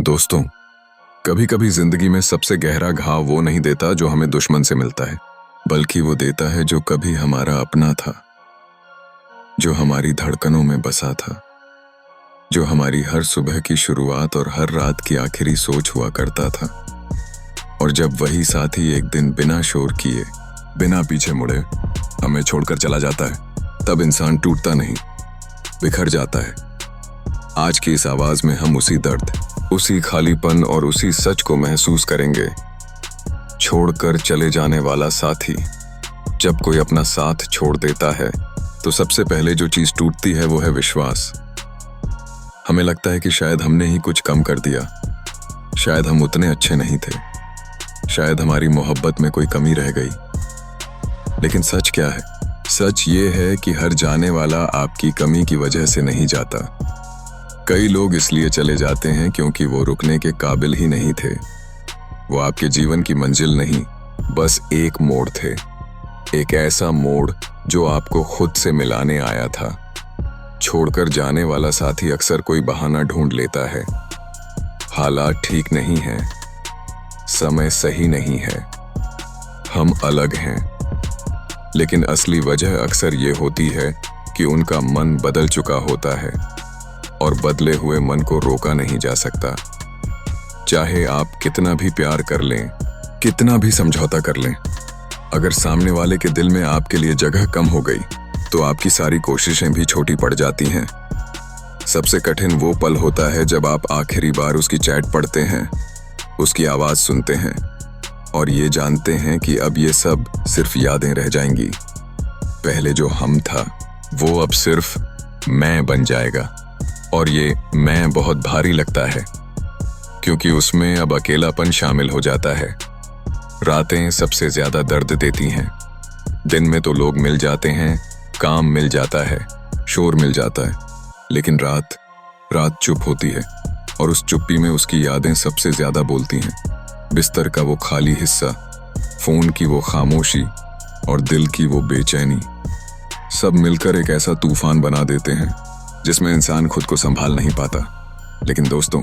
दोस्तों, कभी कभी जिंदगी में सबसे गहरा घाव वो नहीं देता जो हमें दुश्मन से मिलता है, बल्कि वो देता है जो कभी हमारा अपना था, जो हमारी धड़कनों में बसा था, जो हमारी हर सुबह की शुरुआत और हर रात की आखिरी सोच हुआ करता था। और जब वही साथी एक दिन बिना शोर किए, बिना पीछे मुड़े हमें छोड़कर चला जाता है, तब इंसान टूटता नहीं, बिखर जाता है। आज की इस आवाज में हम उसी दर्द, उसी खालीपन और उसी सच को महसूस करेंगे। छोड़कर चले जाने वाला साथी। जब कोई अपना साथ छोड़ देता है तो सबसे पहले जो चीज टूटती है वो है विश्वास। हमें लगता है कि शायद हमने ही कुछ कम कर दिया, शायद हम उतने अच्छे नहीं थे, शायद हमारी मोहब्बत में कोई कमी रह गई। लेकिन सच क्या है? सच ये है कि हर जाने वाला आपकी कमी की वजह से नहीं जाता। कई लोग इसलिए चले जाते हैं क्योंकि वो रुकने के काबिल ही नहीं थे। वो आपके जीवन की मंजिल नहीं, बस एक मोड़ थे, एक ऐसा मोड़ जो आपको खुद से मिलाने आया था। छोड़कर जाने वाला साथी अक्सर कोई बहाना ढूंढ लेता है। हालात ठीक नहीं हैं, समय सही नहीं है, हम अलग हैं। लेकिन असली वजह अक्सर ये होती है कि उनका मन बदल चुका होता है और बदले हुए मन को रोका नहीं जा सकता। चाहे आप कितना भी प्यार कर लें, कितना भी समझौता कर लें, अगर सामने वाले के दिल में आपके लिए जगह कम हो गई तो आपकी सारी कोशिशें भी छोटी पड़ जाती हैं। सबसे कठिन वो पल होता है जब आप आखिरी बार उसकी चैट पढ़ते हैं, उसकी आवाज सुनते हैं और ये जानते हैं कि अब ये सब सिर्फ यादें रह जाएंगी। पहले जो हम था वो अब सिर्फ मैं बन जाएगा। और ये मैं बहुत भारी लगता है क्योंकि उसमें अब अकेलापन शामिल हो जाता है। रातें सबसे ज्यादा दर्द देती हैं। दिन में तो लोग मिल जाते हैं, काम मिल जाता है, शोर मिल जाता है, लेकिन रात चुप होती है और उस चुप्पी में उसकी यादें सबसे ज्यादा बोलती हैं। बिस्तर का वो खाली हिस्सा, फोन की वो खामोशी और दिल की वो बेचैनी, सब मिलकर एक ऐसा तूफान बना देते हैं जिसमें इंसान खुद को संभाल नहीं पाता। लेकिन दोस्तों,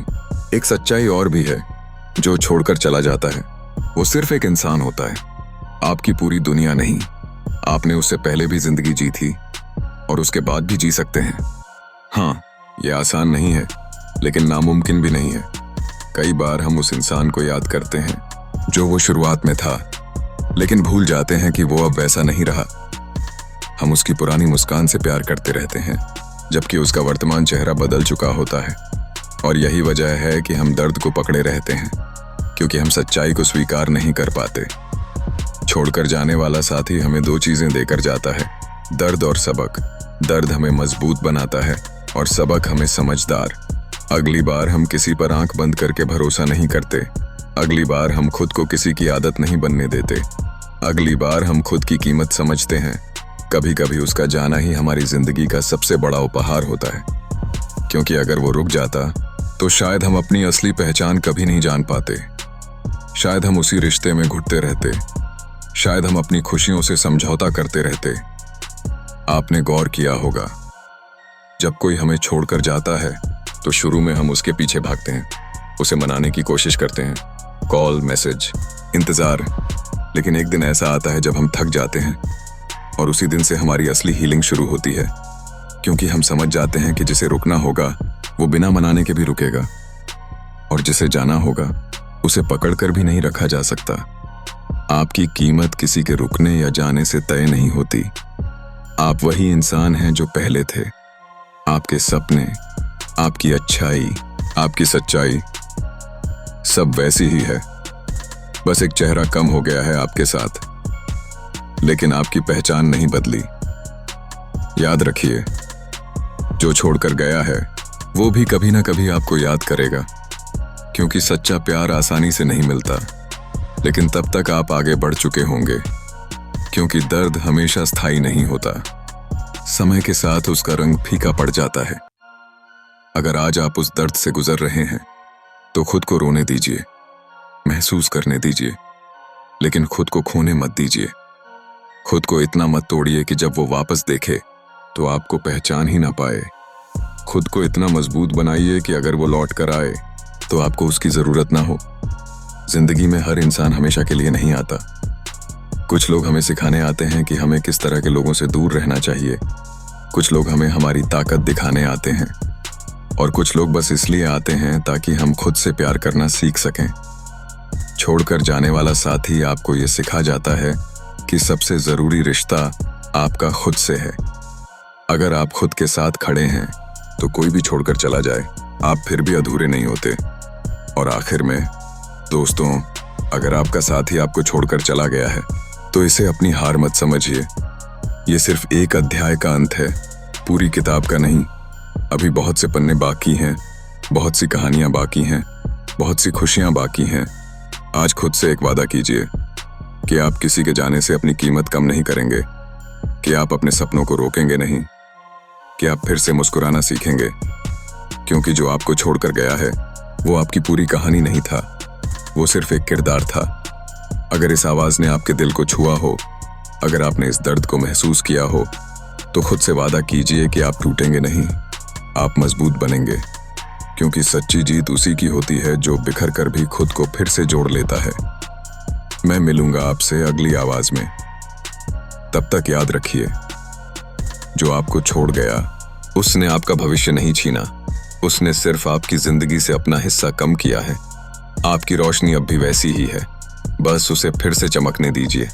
एक सच्चाई और भी है। जो छोड़कर चला जाता है वो सिर्फ एक इंसान होता है, आपकी पूरी दुनिया नहीं। आपने उससे पहले भी जिंदगी जी थी और उसके बाद भी जी सकते हैं। हाँ, ये आसान नहीं है, लेकिन नामुमकिन भी नहीं है। कई बार हम उस इंसान को याद करते हैं जो वो शुरुआत में था, लेकिन भूल जाते हैं कि वो अब वैसा नहीं रहा। हम उसकी पुरानी मुस्कान से प्यार करते रहते हैं, जबकि उसका वर्तमान चेहरा बदल चुका होता है। और यही वजह है कि हम दर्द को पकड़े रहते हैं, क्योंकि हम सच्चाई को स्वीकार नहीं कर पाते। छोड़कर जाने वाला साथी हमें दो चीजें देकर जाता है, दर्द और सबक। दर्द हमें मजबूत बनाता है और सबक हमें समझदार। अगली बार हम किसी पर आंख बंद करके भरोसा नहीं करते। अगली बार हम खुद को किसी की आदत नहीं बनने देते। अगली बार हम खुद की कीमत समझते हैं। कभी कभी उसका जाना ही हमारी जिंदगी का सबसे बड़ा उपहार होता है, क्योंकि अगर वो रुक जाता तो शायद हम अपनी असली पहचान कभी नहीं जान पाते। शायद हम उसी रिश्ते में घुटते रहते, शायद हम अपनी खुशियों से समझौता करते रहते। आपने गौर किया होगा, जब कोई हमें छोड़कर जाता है तो शुरू में हम उसके पीछे भागते हैं, उसे मनाने की कोशिश करते हैं, कॉल, मैसेज, इंतजार। लेकिन एक दिन ऐसा आता है जब हम थक जाते हैं और उसी दिन से हमारी असली हीलिंग शुरू होती है, क्योंकि हम समझ जाते हैं कि जिसे रुकना होगा वो बिना मनाने के भी रुकेगा, और जिसे जाना होगा उसे पकड़कर भी नहीं रखा जा सकता। आपकी कीमत किसी के रुकने या जाने से तय नहीं होती। आप वही इंसान हैं जो पहले थे। आपके सपने, आपकी अच्छाई, आपकी सच्चाई, सब वैसी ही है। बस एक चेहरा कम हो गया है आपके साथ, लेकिन आपकी पहचान नहीं बदली। याद रखिए, जो छोड़कर गया है वो भी कभी ना कभी आपको याद करेगा, क्योंकि सच्चा प्यार आसानी से नहीं मिलता। लेकिन तब तक आप आगे बढ़ चुके होंगे, क्योंकि दर्द हमेशा स्थायी नहीं होता। समय के साथ उसका रंग फीका पड़ जाता है। अगर आज आप उस दर्द से गुजर रहे हैं तो खुद को रोने दीजिए, महसूस करने दीजिए, लेकिन खुद को खोने मत दीजिए। खुद को इतना मत तोड़िए कि जब वो वापस देखे तो आपको पहचान ही ना पाए। खुद को इतना मजबूत बनाइए कि अगर वो लौट कर आए तो आपको उसकी जरूरत ना हो। जिंदगी में हर इंसान हमेशा के लिए नहीं आता। कुछ लोग हमें सिखाने आते हैं कि हमें किस तरह के लोगों से दूर रहना चाहिए। कुछ लोग हमें हमारी ताकत दिखाने आते हैं और कुछ लोग बस इसलिए आते हैं ताकि हम खुद से प्यार करना सीख सकें। छोड़कर जाने वाला साथी आपको ये सिखा जाता है कि सबसे जरूरी रिश्ता आपका खुद से है। अगर आप खुद के साथ खड़े हैं तो कोई भी छोड़कर चला जाए आप फिर भी अधूरे नहीं होते। और आखिर में दोस्तों, अगर आपका साथी आपको छोड़कर चला गया है तो इसे अपनी हार मत समझिए। ये सिर्फ एक अध्याय का अंत है, पूरी किताब का नहीं। अभी बहुत से पन्ने बाकी हैं, बहुत सी कहानियां बाकी हैं, बहुत सी खुशियां बाकी हैं। आज खुद से एक वादा कीजिए कि आप किसी के जाने से अपनी कीमत कम नहीं करेंगे, कि आप अपने सपनों को रोकेंगे नहीं, कि आप फिर से मुस्कुराना सीखेंगे। क्योंकि जो आपको छोड़कर गया है वो आपकी पूरी कहानी नहीं था, वो सिर्फ एक किरदार था। अगर इस आवाज ने आपके दिल को छुआ हो, अगर आपने इस दर्द को महसूस किया हो, तो खुद से वादा कीजिए कि आप टूटेंगे नहीं, आप मजबूत बनेंगे। क्योंकि सच्ची जीत उसी की होती है जो बिखर कर भी खुद को फिर से जोड़ लेता है। मैं मिलूंगा आपसे अगली आवाज में। तब तक याद रखिए, जो आपको छोड़ गया उसने आपका भविष्य नहीं छीना, उसने सिर्फ आपकी जिंदगी से अपना हिस्सा कम किया है। आपकी रोशनी अब भी वैसी ही है, बस उसे फिर से चमकने दीजिए।